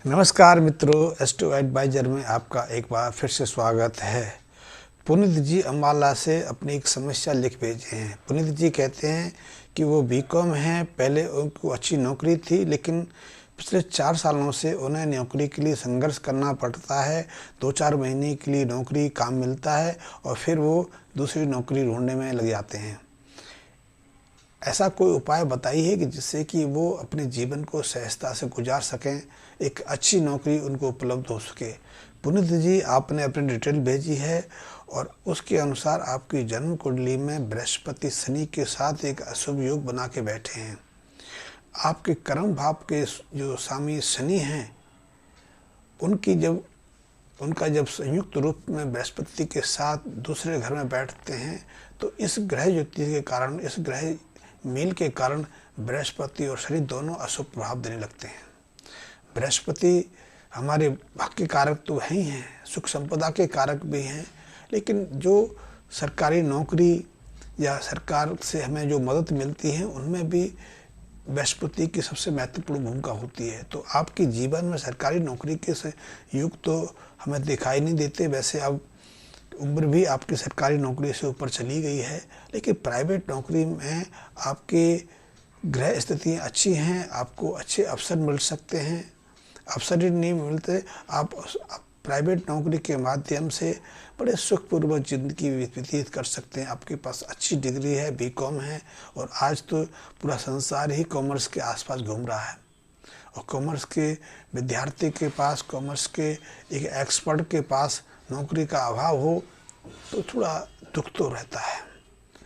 नमस्कार मित्रों, astro adviser में आपका एक बार फिर से स्वागत है। पुनीत जी अम्बाला से अपनी एक समस्या लिख भेजे हैं। पुनीत जी कहते हैं कि वो बीकॉम हैं, पहले उनको अच्छी नौकरी थी, लेकिन पिछले 4 सालों से उन्हें नौकरी के लिए संघर्ष करना पड़ता है। 2-4 महीने के लिए नौकरी काम मिलता है और फिर वो दूसरी नौकरी ढूंढने में लग जाते हैं। ऐसा कोई उपाय बताइए कि जिससे कि वो अपने जीवन को सहजता से गुजार सकें, एक अच्छी नौकरी उनको उपलब्ध हो सके। पुनीत जी, आपने अपनी डिटेल भेजी है और उसके अनुसार आपकी जन्म कुंडली में बृहस्पति शनि के साथ एक अशुभ योग बना के बैठे हैं। आपके कर्म भाव के जो स्वामी शनि हैं, उनका जब संयुक्त रूप में बृहस्पति के साथ दूसरे घर में बैठते हैं तो इस ग्रह युति के कारण, इस ग्रह मेल के कारण बृहस्पति और शनि दोनों अशुभ प्रभाव देने लगते हैं। बृहस्पति हमारे भाग्य कारक तो है ही हैं, सुख संपदा के कारक भी हैं, लेकिन जो सरकारी नौकरी या सरकार से हमें जो मदद मिलती है उनमें भी बृहस्पति की सबसे महत्वपूर्ण भूमिका होती है। तो आपके जीवन में सरकारी नौकरी के युग तो हमें दिखाई नहीं देते। वैसे अब उम्र भी आपकी सरकारी नौकरी से ऊपर चली गई है, लेकिन प्राइवेट नौकरी में आपके ग्रह स्थितियाँ अच्छी हैं, आपको अच्छे अवसर मिल सकते हैं। अवसर ही नहीं मिलते, आप प्राइवेट नौकरी के माध्यम से बड़े सुखपूर्वक ज़िंदगी व्यतीत कर सकते हैं। आपके पास अच्छी डिग्री है, बीकॉम है, और आज तो पूरा संसार ही कॉमर्स के आसपास घूम रहा है। और कॉमर्स के विद्यार्थी के पास, कॉमर्स के एक एक्सपर्ट के पास नौकरी का अभाव हो तो थोड़ा दुख तो रहता है।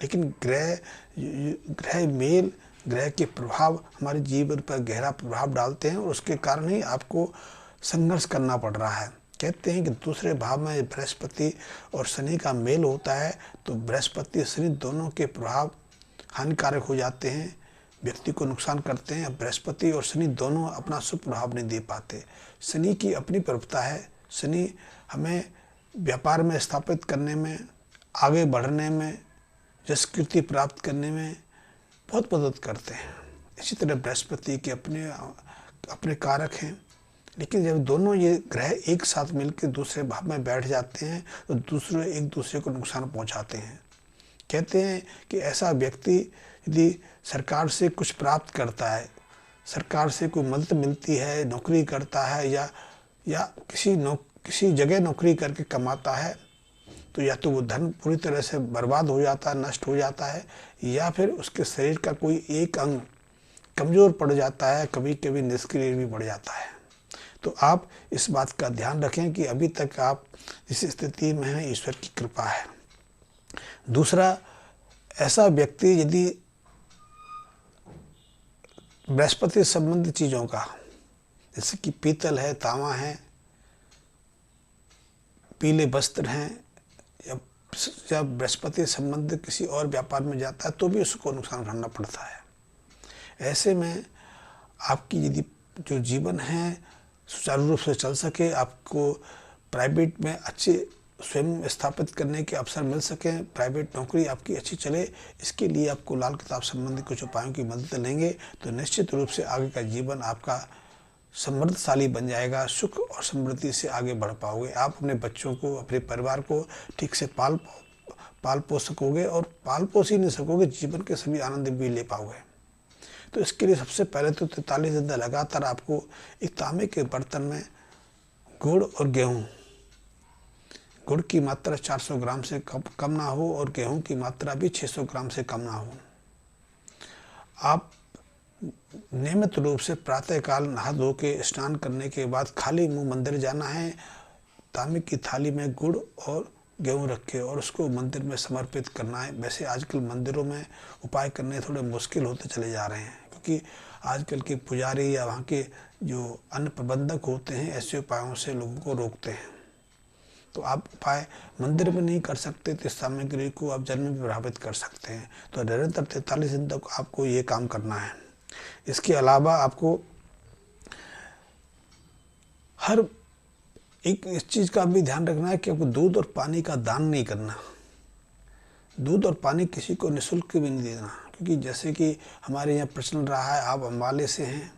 लेकिन ग्रह मेल, ग्रह के प्रभाव हमारे जीवन पर गहरा प्रभाव डालते हैं और उसके कारण ही आपको संघर्ष करना पड़ रहा है। कहते हैं कि दूसरे भाव में बृहस्पति और शनि का मेल होता है तो बृहस्पति शनि दोनों के प्रभाव हानिकारक हो जाते हैं, व्यक्ति को नुकसान करते हैं। बृहस्पति और शनि दोनों अपना शुभ प्रभाव नहीं दे पाते। शनि की अपनी प्रवृत्ता है। शनि हमें व्यापार में स्थापित करने में, आगे बढ़ने में, यश कीर्ति प्राप्त करने में बहुत मदद करते हैं। इसी तरह बृहस्पति के अपने कारक हैं, लेकिन जब दोनों ये ग्रह एक साथ मिलकर दूसरे भाव में बैठ जाते हैं तो एक दूसरे को नुकसान पहुंचाते हैं। कहते हैं कि ऐसा व्यक्ति यदि सरकार से कुछ प्राप्त करता है, सरकार से कोई मदद मिलती है, नौकरी करता है या किसी जगह नौकरी करके कमाता है, तो या तो वो धन पूरी तरह से बर्बाद हो जाता है, नष्ट हो जाता है, या फिर उसके शरीर का कोई एक अंग कमज़ोर पड़ जाता है, कभी कभी निष्क्रिय भी पड़ जाता है। तो आप इस बात का ध्यान रखें कि अभी तक आप जिस स्थिति में हैं, ईश्वर की कृपा है। दूसरा, ऐसा व्यक्ति यदि बृहस्पति संबंधित चीज़ों का, जैसे कि पीतल है, तांबा है, पीले वस्त्र हैं, या बृहस्पति संबंधित किसी और व्यापार में जाता है तो भी उसको नुकसान उठाना पड़ता है। ऐसे में आपकी यदि जो जीवन है सुचारू रूप से चल सके, आपको प्राइवेट में अच्छे स्वयं स्थापित करने के अवसर मिल सकें, प्राइवेट नौकरी आपकी अच्छी चले, इसके लिए आपको लाल किताब संबंधी कुछ उपायों की मदद लेंगे तो निश्चित रूप से आगे का जीवन आपका समृद्धशाली बन जाएगा। सुख और समृद्धि से आगे बढ़ पाओगे। आप अपने बच्चों को, अपने परिवार को ठीक से पाल पोस सकोगे, और पाल पोस ही नहीं सकोगे, जीवन के सभी आनंद भी ले पाओगे। तो इसके लिए सबसे पहले तो 43 दिन लगातार आपको एक तांबे के बर्तन में गुड़ और गेहूँ, गुड़ की मात्रा 400 ग्राम से कम ना हो और गेहूँ की मात्रा भी 600 ग्राम से कम ना हो। आप नियमित रूप से प्रातःकाल नहा धो के स्नान करने के बाद खाली मुंह मंदिर जाना है। तांबे की थाली में गुड़ और गेहूँ रख के और उसको मंदिर में समर्पित करना है। वैसे आजकल मंदिरों में उपाय करने थोड़े मुश्किल होते चले जा रहे हैं, क्योंकि आजकल के पुजारी या वहाँ के जो अन्य प्रबंधक होते हैं ऐसे उपायों से लोगों को रोकते हैं। तो आप उपाय मंदिर में नहीं कर सकते तो इस सामग्री को आप जल में भी प्रभावित कर सकते हैं। तो निरंतर 43 दिन तक आपको ये काम करना है। इसके अलावा आपको हर एक इस चीज़ का भी ध्यान रखना है कि आपको दूध और पानी का दान नहीं करना। दूध और पानी किसी को निःशुल्क भी नहीं देना, क्योंकि जैसे कि हमारे यहाँ प्रचलन रहा है, आप अम्बाले से हैं,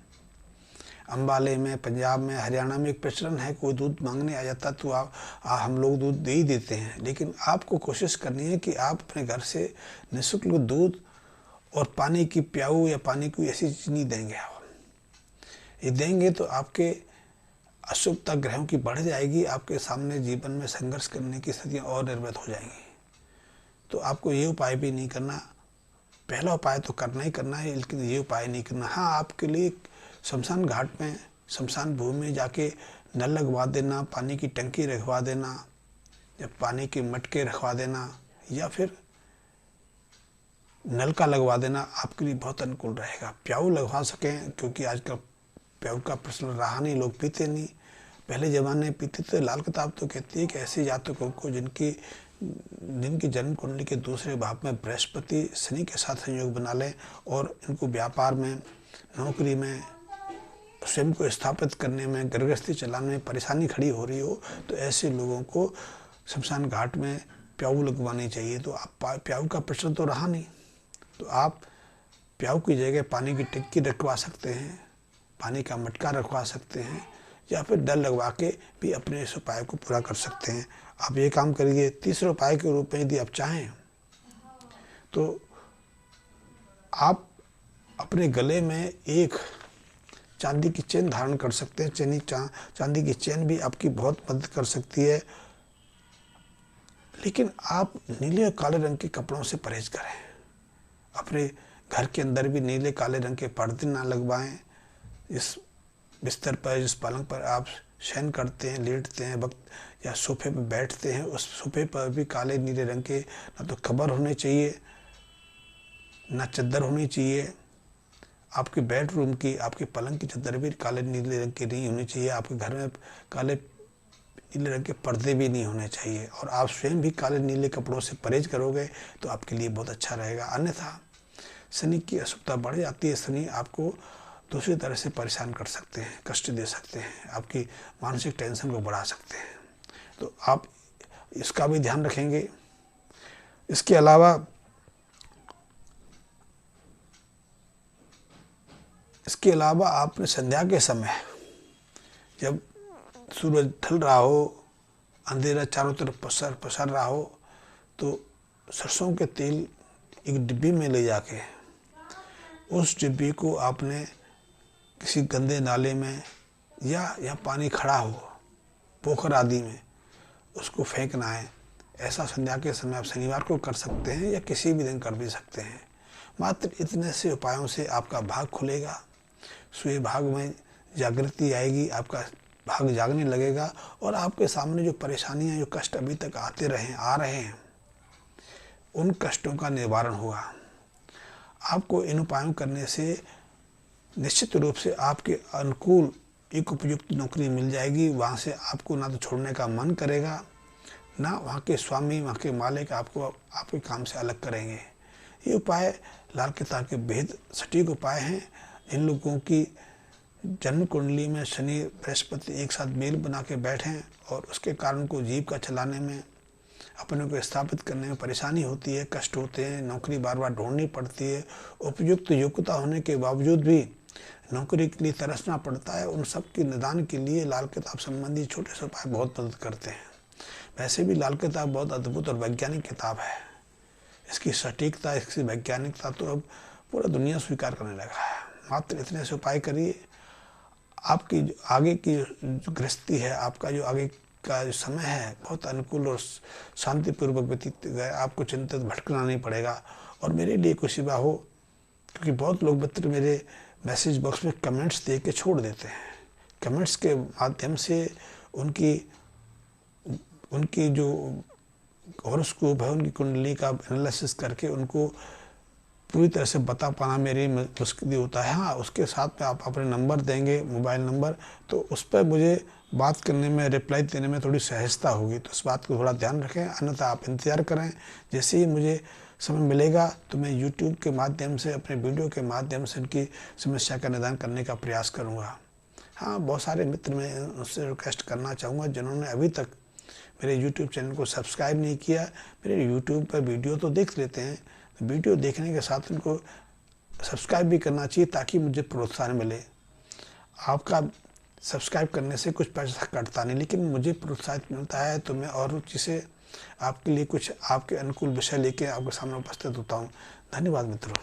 अम्बाले में, पंजाब में, हरियाणा में एक प्रचलन है, कोई दूध मांगने आ जाता तो हम लोग दूध दे ही देते हैं। लेकिन आपको कोशिश करनी है कि आप अपने घर से निःशुल्क दूध और पानी की प्याऊ या पानी की ऐसी चीज़ नहीं देंगे। आप ये देंगे तो आपके अशुभता ग्रहों की बढ़ जाएगी, आपके सामने जीवन में संघर्ष करने की स्थितियाँ और निर्मित हो जाएंगी। तो आपको ये उपाय भी नहीं करना, पहला उपाय तो करना ही करना है, लेकिन ये उपाय नहीं करना। हाँ, आपके लिए शमशान घाट में, शमशान भूमि में जाके नल लगवा देना, पानी की टंकी रखवा देना या पानी के मटके रखवा देना या फिर नलका लगवा देना आपके लिए बहुत अनुकूल रहेगा। प्याऊ लगवा सकें, क्योंकि आजकल प्याऊ का प्रश्न रहा नहीं, लोग पीते नहीं। पहले ज़माने में पीते थे। लाल किताब तो कहती है कि ऐसे जातकों को जिनकी जन्म कुंडली के दूसरे भाव में बृहस्पति शनि के साथ संयोग बना लें और इनको व्यापार में, नौकरी में, स्वयं को स्थापित करने में, गृहस्थी चलाने में परेशानी खड़ी हो रही हो, तो ऐसे लोगों को शमशान घाट में प्याऊ लगवानी चाहिए। तो आप प्याऊ का प्रश्न तो रहा नहीं, तो आप प्याऊ की जगह पानी की टंकी रखवा सकते हैं, पानी का मटका रखवा सकते हैं या फिर डल लगवा के भी अपने इस उपाय को पूरा कर सकते हैं। आप ये काम करिए। तीसरे उपाय के रूप में यदि आप चाहें तो आप अपने गले में एक चांदी की चेन धारण कर सकते हैं। चांदी की चेन भी आपकी बहुत मदद कर सकती है। लेकिन आप नीले और काले रंग के कपड़ों से परहेज करें। अपने घर के अंदर भी नीले काले रंग के पर्दे ना लगवाएं। इस बिस्तर पर, जिस पलंग पर आप शयन करते हैं, लेटते हैं वक्त या सोफे पर बैठते हैं, उस सोफे पर भी काले नीले रंग के ना तो कवर होने चाहिए, ना चद्दर होनी चाहिए। आपके बेडरूम की, आपके पलंग की चद्दर भी काले नीले रंग की नहीं होनी चाहिए। आपके घर में काले नीले रंग के पर्दे भी नहीं होने चाहिए। और आप स्वयं भी काले नीले कपड़ों से परहेज करोगे तो आपके लिए बहुत अच्छा रहेगा। अन्यथा शनि की अशुभता बढ़ जाती है। शनि आपको दूसरी तरह से परेशान कर सकते हैं, कष्ट दे सकते हैं, आपकी मानसिक टेंशन को बढ़ा सकते हैं। तो आप इसका भी ध्यान रखेंगे। इसके अलावा आपने संध्या के समय, जब सूरज ढल रहा हो, अंधेरा चारों तरफ पसर रहा हो, तो सरसों के तेल एक डिब्बी में ले जाके उस डिब्बी को आपने किसी गंदे नाले में या पानी खड़ा हो, पोखर आदि में, उसको फेंकना है। ऐसा संध्या के समय आप शनिवार को कर सकते हैं या किसी भी दिन कर भी सकते हैं। मात्र इतने से उपायों से आपका भाग खुलेगा, सुए भाग में जागृति आएगी, आपका भाग जागने लगेगा और आपके सामने जो परेशानियां, जो कष्ट अभी तक आ रहे हैं, उन कष्टों का निवारण होगा। आपको इन उपायों करने से निश्चित रूप से आपके अनुकूल एक उपयुक्त नौकरी मिल जाएगी। वहाँ से आपको ना तो छोड़ने का मन करेगा, ना वहाँ के स्वामी, वहाँ के मालिक आपको आपके काम से अलग करेंगे। ये उपाय लाल किताब के बेहद सटीक उपाय हैं। जिन लोगों की जन्म कुंडली में शनि बृहस्पति एक साथ मेल बना के बैठें और उसके कारण को जीविका चलाने में, अपने को स्थापित करने में परेशानी होती है, कष्ट होते हैं, नौकरी बार बार ढूंढनी पड़ती है, उपयुक्त योग्यता होने के बावजूद भी नौकरी के लिए तरसना पड़ता है, उन सब के निदान के लिए लाल किताब संबंधी छोटे से उपाय बहुत मदद करते हैं। वैसे भी लाल किताब बहुत अद्भुत और वैज्ञानिक किताब है। इसकी सटीकता, इसकी वैज्ञानिकता तो अब पूरा दुनिया स्वीकार करने लगा है। मात्र इतने से उपाय करिए, आपकी आगे की जो गृहस्थी है, आपका जो आगे का जो समय है, बहुत अनुकूल और शांतिपूर्वक व्यतीत गए। आपको चिंतित भटकना नहीं पड़ेगा। और मेरे लिए कुछ सेवा हो, क्योंकि बहुत लोग मित्र मेरे मैसेज बॉक्स में कमेंट्स दे के छोड़ देते हैं। कमेंट्स के माध्यम से उनकी जो हॉरोस्कोप है, उनकी कुंडली का एनालिसिस करके उनको पूरी तरह से बता पाना मेरी मुश्किल होता है। हाँ, उसके साथ में आप अपने नंबर देंगे, मोबाइल नंबर, तो उस पर मुझे बात करने में, रिप्लाई देने में थोड़ी सहजता होगी। तो इस बात को थोड़ा ध्यान रखें। अन्यथा आप इंतज़ार करें, जैसे ही मुझे समय मिलेगा तो मैं YouTube के माध्यम से, अपने वीडियो के माध्यम से उनकी समस्या का निदान करने का प्रयास करूँगा। हाँ, बहुत सारे मित्र मैं उनसे रिक्वेस्ट करना चाहूँगा जिन्होंने अभी तक मेरे YouTube चैनल को सब्सक्राइब नहीं किया। मेरे YouTube पर वीडियो तो देख लेते हैं, वीडियो देखने के साथ उनको सब्सक्राइब भी करना चाहिए ताकि मुझे प्रोत्साहन मिले। आपका सब्सक्राइब करने से कुछ पैसा कटता नहीं, लेकिन मुझे प्रोत्साहित मिलता है, तो मैं और चीज़ें आपके लिए कुछ आपके अनुकूल विषय लेके आपके सामने उपस्थित होता हूँ। धन्यवाद मित्रों।